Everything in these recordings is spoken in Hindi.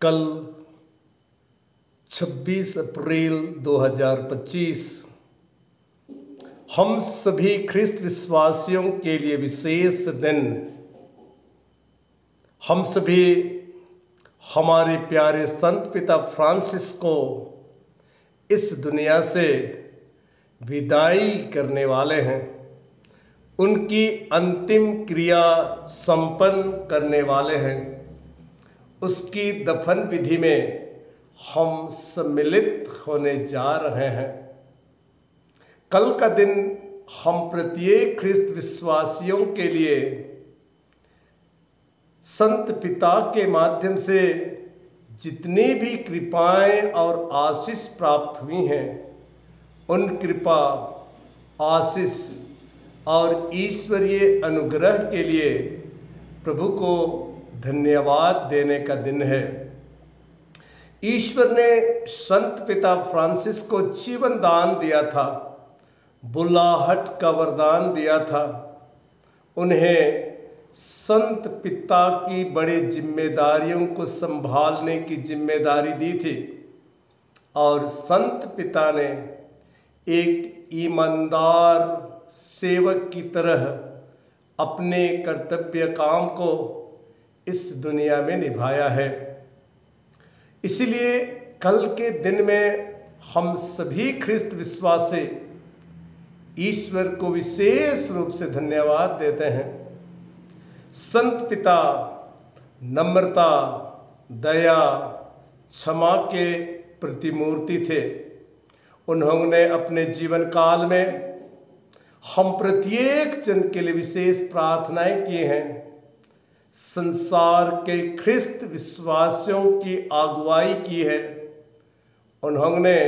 कल 26 अप्रैल 2025 हम सभी ख्रिस्त विश्वासियों के लिए विशेष दिन। हम सभी हमारे प्यारे संत पिता फ्रांसिस को इस दुनिया से विदाई करने वाले हैं। उनकी अंतिम क्रिया संपन्न करने वाले हैं। उसकी दफन विधि में हम सम्मिलित होने जा रहे हैं। कल का दिन हम प्रत्येक ख्रिस्त विश्वासियों के लिए संत पिता के माध्यम से जितनी भी कृपाएं और आशीष प्राप्त हुई हैं, उन कृपा, आशीष और ईश्वरीय अनुग्रह के लिए प्रभु को धन्यवाद देने का दिन है। ईश्वर ने संत पिता फ्रांसिस को जीवन दान दिया था, बुलाहट का वरदान दिया था। उन्हें संत पिता की बड़ी जिम्मेदारियों को संभालने की जिम्मेदारी दी थी और संत पिता ने एक ईमानदार सेवक की तरह अपने कर्तव्य काम को इस दुनिया में निभाया है। इसलिए कल के दिन में हम सभी ख्रिस्त विश्वासी ईश्वर को विशेष रूप से धन्यवाद देते हैं। संत पिता नम्रता, दया, क्षमा के प्रतिमूर्ति थे। उन्होंने अपने जीवन काल में हम प्रत्येक जन के लिए विशेष प्रार्थनाएं की हैं। संसार के ख्रिस्त विश्वासियों की अगुवाई की है। उन्होंने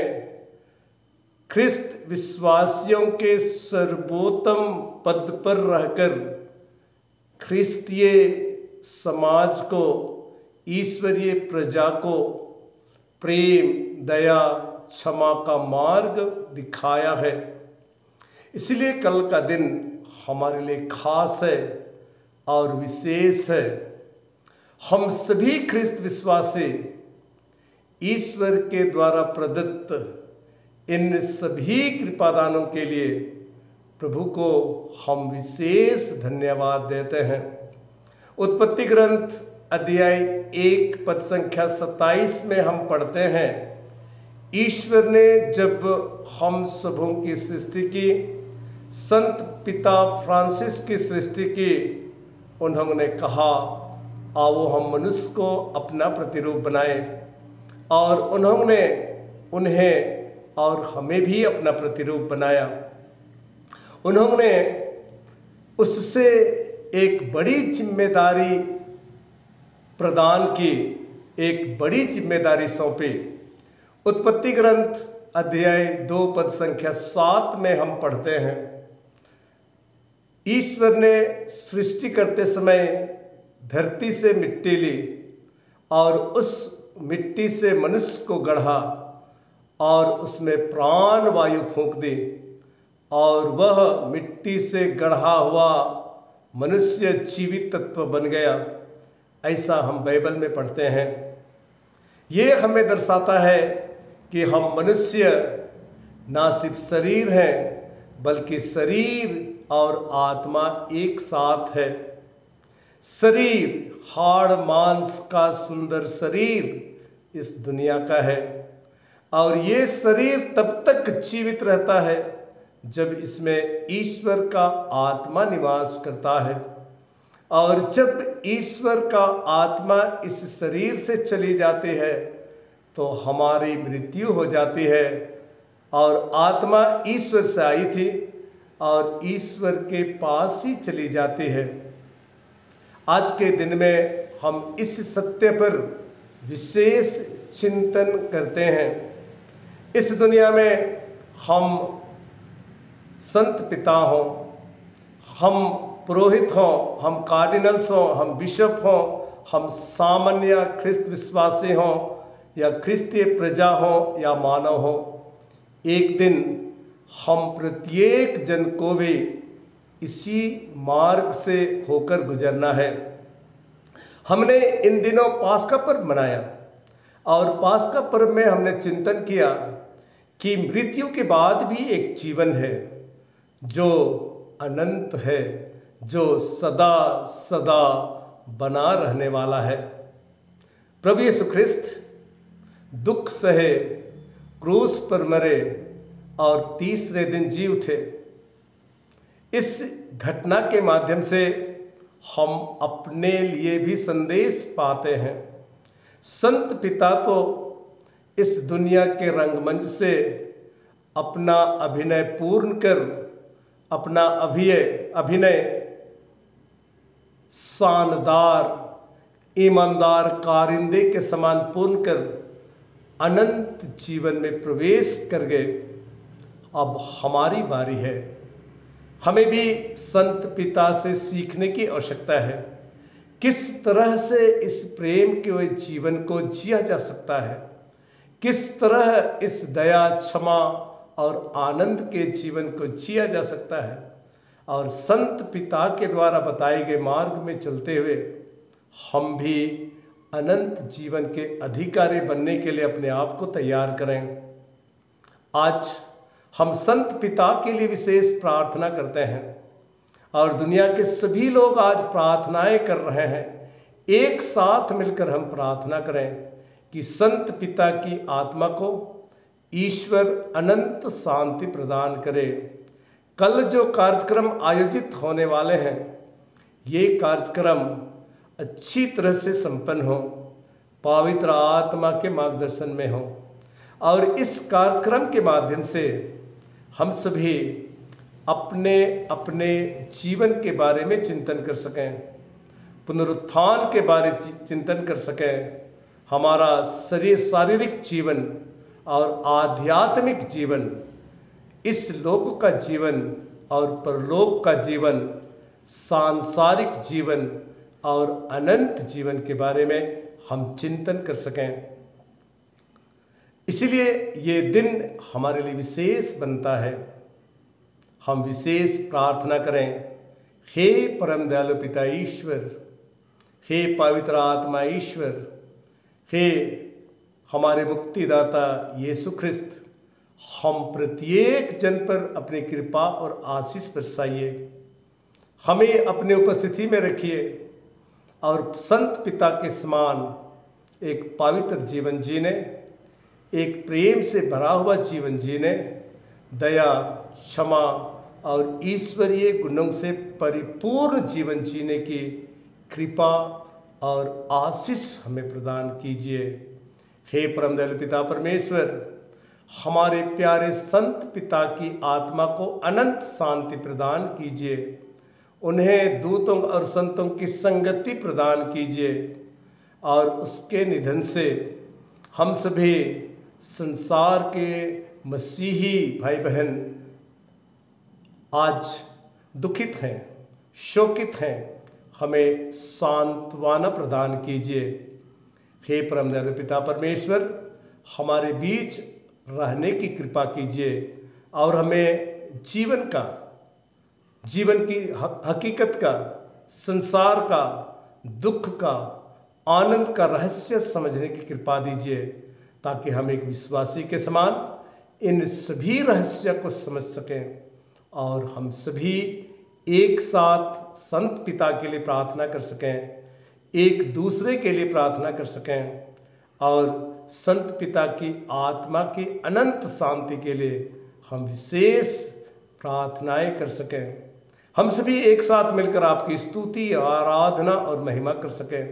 ख्रिस्त विश्वासियों के सर्वोत्तम पद पर रहकर ख्रिस्तीय समाज को, ईश्वरीय प्रजा को प्रेम, दया, क्षमा का मार्ग दिखाया है। इसलिए कल का दिन हमारे लिए खास है और विशेष है। हम सभी ख्रिस्त विश्वासी ईश्वर के द्वारा प्रदत्त इन सभी कृपादानों के लिए प्रभु को हम विशेष धन्यवाद देते हैं। उत्पत्ति ग्रंथ अध्याय 1 पद संख्या 27 में हम पढ़ते हैं, ईश्वर ने जब हम सबों की सृष्टि की, संत पिता फ्रांसिस की सृष्टि की, उन्होंने कहा, आओ हम मनुष्य को अपना प्रतिरूप बनाएं। और उन्होंने उन्हें और हमें भी अपना प्रतिरूप बनाया। उन्होंने उससे एक बड़ी जिम्मेदारी प्रदान की, एक बड़ी जिम्मेदारी सौंपी। उत्पत्ति ग्रंथ अध्याय 2 पद संख्या 7 में हम पढ़ते हैं, ईश्वर ने सृष्टि करते समय धरती से मिट्टी ली और उस मिट्टी से मनुष्य को गढ़ा और उसमें प्राण वायु फूंक दी और वह मिट्टी से गढ़ा हुआ मनुष्य जीवित तत्व बन गया। ऐसा हम बाइबल में पढ़ते हैं। ये हमें दर्शाता है कि हम मनुष्य ना सिर्फ शरीर हैं, बल्कि शरीर और आत्मा एक साथ है। शरीर, हाड़ मांस का सुंदर शरीर इस दुनिया का है और ये शरीर तब तक जीवित रहता है जब इसमें ईश्वर का आत्मा निवास करता है। और जब ईश्वर का आत्मा इस शरीर से चली जाती है तो हमारी मृत्यु हो जाती है। और आत्मा ईश्वर से आई थी और ईश्वर के पास ही चली जाती है। आज के दिन में हम इस सत्य पर विशेष चिंतन करते हैं। इस दुनिया में हम संत पिता हों, हम पुरोहित हों, हम कार्डिनल्स हों, हम बिशप हों, हम सामान्य ख्रिस्त विश्वासी हों या ख्रिस्तीय प्रजा हों या मानव हों, एक दिन हम प्रत्येक जन को भी इसी मार्ग से होकर गुजरना है। हमने इन दिनों पास्का पर्व मनाया। और पास्का पर्व में हमने चिंतन किया कि मृत्यु के बाद भी एक जीवन है जो अनंत है, जो सदा सदा बना रहने वाला है। प्रभु यीशु ख्रिस्त दुख सहे, क्रूस पर मरे और तीसरे दिन जी उठे। इस घटना के माध्यम से हम अपने लिए भी संदेश पाते हैं। संत पिता तो इस दुनिया के रंगमंच से अपना अभिनय पूर्ण कर, अपना अभिनय शानदार ईमानदार कारिंदे के समान पूर्ण कर अनंत जीवन में प्रवेश कर गए। अब हमारी बारी है। हमें भी संत पिता से सीखने की आवश्यकता है। किस तरह से इस प्रेम के जीवन को जिया जा सकता है, किस तरह इस दया, क्षमा और आनंद के जीवन को जिया जा सकता है। और संत पिता के द्वारा बताए गए मार्ग में चलते हुए हम भी अनंत जीवन के अधिकारी बनने के लिए अपने आप को तैयार करें। आज हम संत पिता के लिए विशेष प्रार्थना करते हैं और दुनिया के सभी लोग आज प्रार्थनाएं कर रहे हैं। एक साथ मिलकर हम प्रार्थना करें कि संत पिता की आत्मा को ईश्वर अनंत शांति प्रदान करे। कल जो कार्यक्रम आयोजित होने वाले हैं, ये कार्यक्रम अच्छी तरह से संपन्न हो, पवित्र आत्मा के मार्गदर्शन में हो और इस कार्यक्रम के माध्यम से हम सभी अपने अपने जीवन के बारे में चिंतन कर सकें, पुनरुत्थान के बारे चिंतन कर सकें। हमारा शारीरिक जीवन और आध्यात्मिक जीवन, इस लोक का जीवन और परलोक का जीवन, सांसारिक जीवन और अनंत जीवन के बारे में हम चिंतन कर सकें। इसीलिए ये दिन हमारे लिए विशेष बनता है। हम विशेष प्रार्थना करें, हे परम दयालु पिता ईश्वर, हे पवित्र आत्मा ईश्वर, हे हमारे मुक्तिदाता यीशु ख्रिस्त, हम प्रत्येक जन पर अपनी कृपा और आशीष बरसाइए। हमें अपने उपस्थिति में रखिए और संत पिता के समान एक पवित्र जीवन जीने, एक प्रेम से भरा हुआ जीवन जीने, दया, क्षमा और ईश्वरीय गुणों से परिपूर्ण जीवन जीने की कृपा और आशीष हमें प्रदान कीजिए। हे परम दयालु पिता परमेश्वर, हमारे प्यारे संत पिता की आत्मा को अनंत शांति प्रदान कीजिए। उन्हें दूतों और संतों की संगति प्रदान कीजिए और उसके निधन से हम सभी संसार के मसीही भाई बहन आज दुखित हैं, शोकित हैं। हमें सांत्वना प्रदान कीजिए। हे परम दयालु पिता परमेश्वर, हमारे बीच रहने की कृपा कीजिए और हमें जीवन की हकीकत का, संसार का, दुख का, आनंद का रहस्य समझने की कृपा दीजिए, ताकि हम एक विश्वासी के समान इन सभी रहस्य को समझ सकें और हम सभी एक साथ संत पिता के लिए प्रार्थना कर सकें, एक दूसरे के लिए प्रार्थना कर सकें और संत पिता की आत्मा की अनंत शांति के लिए हम विशेष प्रार्थनाएं कर सकें। हम सभी एक साथ मिलकर आपकी स्तुति, आराधना और महिमा कर सकें।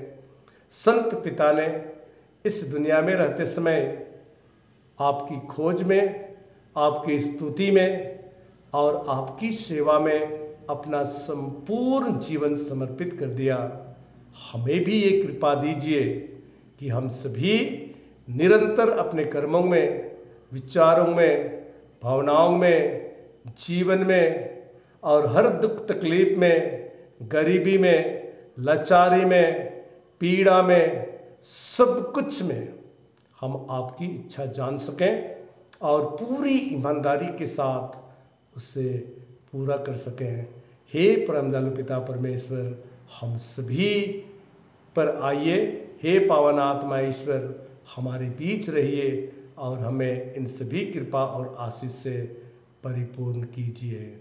संत पिता ने इस दुनिया में रहते समय आपकी खोज में, आपकी स्तुति में और आपकी सेवा में अपना संपूर्ण जीवन समर्पित कर दिया। हमें भी ये कृपा दीजिए कि हम सभी निरंतर अपने कर्मों में, विचारों में, भावनाओं में, जीवन में और हर दुख तकलीफ में, गरीबी में, लाचारी में, पीड़ा में, सब कुछ में हम आपकी इच्छा जान सकें और पूरी ईमानदारी के साथ उसे पूरा कर सकें। हे परम दयालु पिता परमेश्वर, हम सभी पर आइए। हे पावन आत्मा ईश्वर, हमारे बीच रहिए और हमें इन सभी कृपा और आशीष से परिपूर्ण कीजिए।